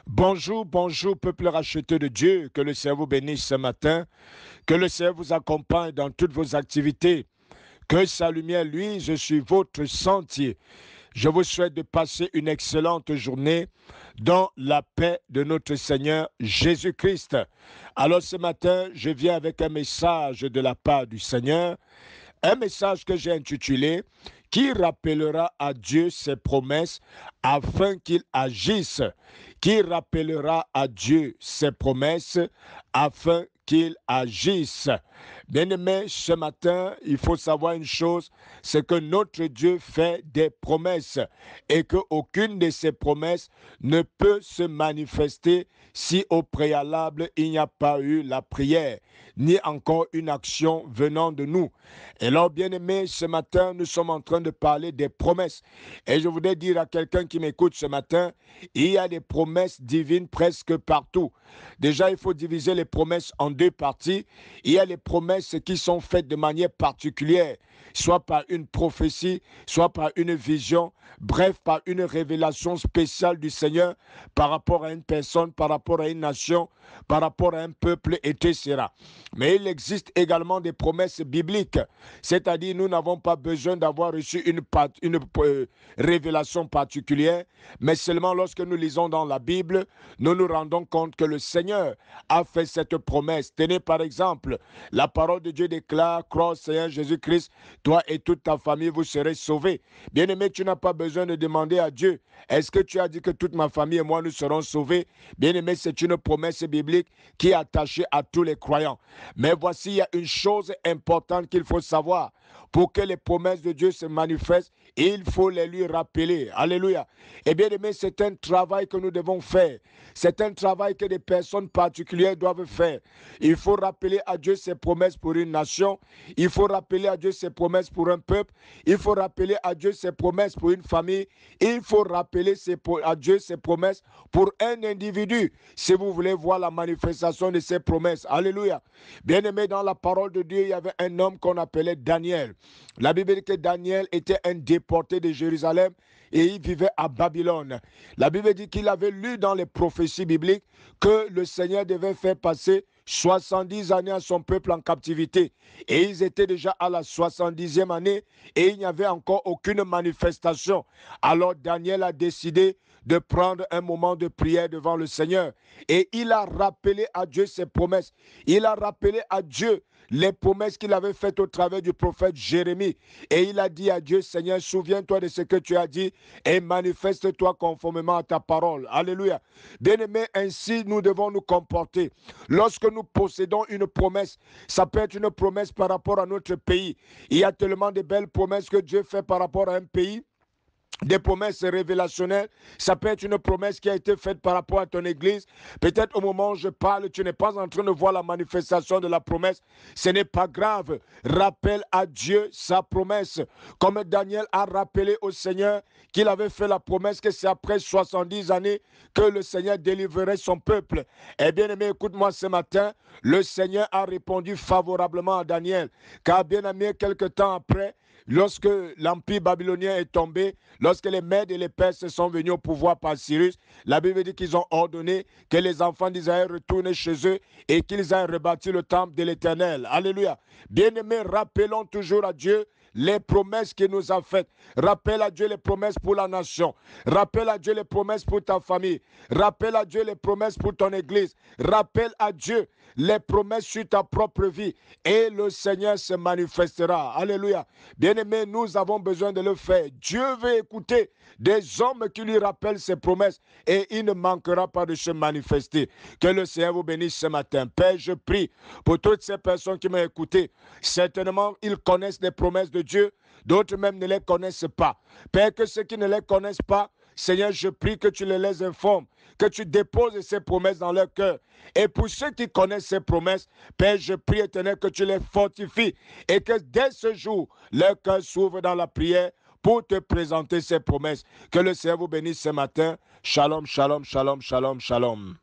Bonjour, bonjour, peuple racheté de Dieu. Que le Seigneur vous bénisse ce matin. Que le Seigneur vous accompagne dans toutes vos activités. Que sa lumière luise sur votre sentier. Je vous souhaite de passer une excellente journée dans la paix de notre Seigneur Jésus-Christ. Alors ce matin, je viens avec un message de la part du Seigneur. Un message que j'ai intitulé Qui rappellera à Dieu ses promesses afin qu'il agisse. Qui rappellera à Dieu ses promesses afin qu'il agisse. Bien-aimé, ce matin, il faut savoir une chose, c'est que notre Dieu fait des promesses et qu'aucune de ces promesses ne peut se manifester si au préalable il n'y a pas eu la prière, ni encore une action venant de nous. Et alors, bien-aimé, ce matin, nous sommes en train de parler des promesses. Et je voudrais dire à quelqu'un qui m'écoute ce matin, il y a des promesses divines presque partout. Déjà, il faut diviser les promesses en deux parties. Il y a les promesses qui sont faites de manière particulière, soit par une prophétie, soit par une vision, bref, par une révélation spéciale du Seigneur par rapport à une personne, par rapport à une nation, par rapport à un peuple, etc. Mais il existe également des promesses bibliques, c'est-à-dire nous n'avons pas besoin d'avoir reçu une révélation particulière, mais seulement lorsque nous lisons dans la Bible, nous nous rendons compte que le Seigneur a fait cette promesse. Tenez par exemple, la parole de Dieu déclare, crois au Seigneur Jésus-Christ, toi et toute ta famille, vous serez sauvés. Bien-aimé, tu n'as pas besoin de demander à Dieu, est-ce que tu as dit que toute ma famille et moi, nous serons sauvés? Bien-aimé, c'est une promesse biblique qui est attachée à tous les croyants. Mais voici, il y a une chose importante qu'il faut savoir. Pour que les promesses de Dieu se manifestent, il faut les lui rappeler. Alléluia. Et bien aimé, c'est un travail que nous devons faire. C'est un travail que des personnes particulières doivent faire. Il faut rappeler à Dieu ses promesses pour une nation. Il faut rappeler à Dieu ses promesses pour un peuple. Il faut rappeler à Dieu ses promesses pour une famille. Il faut rappeler à Dieu ses promesses pour un individu. Si vous voulez voir la manifestation de ses promesses. Alléluia. Bien aimé, dans la parole de Dieu, il y avait un homme qu'on appelait Daniel. La Bible dit que Daniel était un déporté de Jérusalem et il vivait à Babylone. La Bible dit qu'il avait lu dans les prophéties bibliques que le Seigneur devait faire passer 70 années à son peuple en captivité. Et ils étaient déjà à la 70e année et il n'y avait encore aucune manifestation. Alors Daniel a décidé de prendre un moment de prière devant le Seigneur. Et il a rappelé à Dieu ses promesses. Il a rappelé à Dieu les promesses qu'il avait faites au travers du prophète Jérémie. Et il a dit à Dieu, Seigneur, souviens-toi de ce que tu as dit et manifeste-toi conformément à ta parole. Alléluia. Bien-aimés, ainsi nous devons nous comporter. Lorsque nous possédons une promesse, ça peut être une promesse par rapport à notre pays. Il y a tellement de belles promesses que Dieu fait par rapport à un pays, des promesses révélationnelles. Ça peut être une promesse qui a été faite par rapport à ton église. Peut-être au moment où je parle, tu n'es pas en train de voir la manifestation de la promesse. Ce n'est pas grave. Rappelle à Dieu sa promesse. Comme Daniel a rappelé au Seigneur qu'il avait fait la promesse que c'est après 70 années que le Seigneur délivrerait son peuple. Eh bien aimé, écoute-moi ce matin. Le Seigneur a répondu favorablement à Daniel. Car bien aimé, quelque temps après, lorsque l'empire babylonien est tombé, lorsque les Mèdes et les Perses sont venus au pouvoir par Cyrus, la Bible dit qu'ils ont ordonné que les enfants d'Israël retournent chez eux et qu'ils aient rebâti le temple de l'Éternel. Alléluia. Bien-aimés, rappelons toujours à Dieu les promesses qu'il nous a faites. Rappelle à Dieu les promesses pour la nation. Rappelle à Dieu les promesses pour ta famille. Rappelle à Dieu les promesses pour ton église. Rappelle à Dieu les promesses sur ta propre vie. Et le Seigneur se manifestera. Alléluia. Bien-aimés, nous avons besoin de le faire. Dieu veut écouter des hommes qui lui rappellent ses promesses et il ne manquera pas de se manifester. Que le Seigneur vous bénisse ce matin. Père, je prie pour toutes ces personnes qui m'ont écouté. Certainement, ils connaissent les promesses de Dieu, d'autres même ne les connaissent pas. Père, que ceux qui ne les connaissent pas, Seigneur, je prie que tu les informes, que tu déposes ces promesses dans leur cœur. Et pour ceux qui connaissent ces promesses, Père, je prie, Éternel, que tu les fortifies et que dès ce jour, leur cœur s'ouvre dans la prière pour te présenter ces promesses. Que le Seigneur vous bénisse ce matin. Shalom, shalom, shalom, shalom, shalom.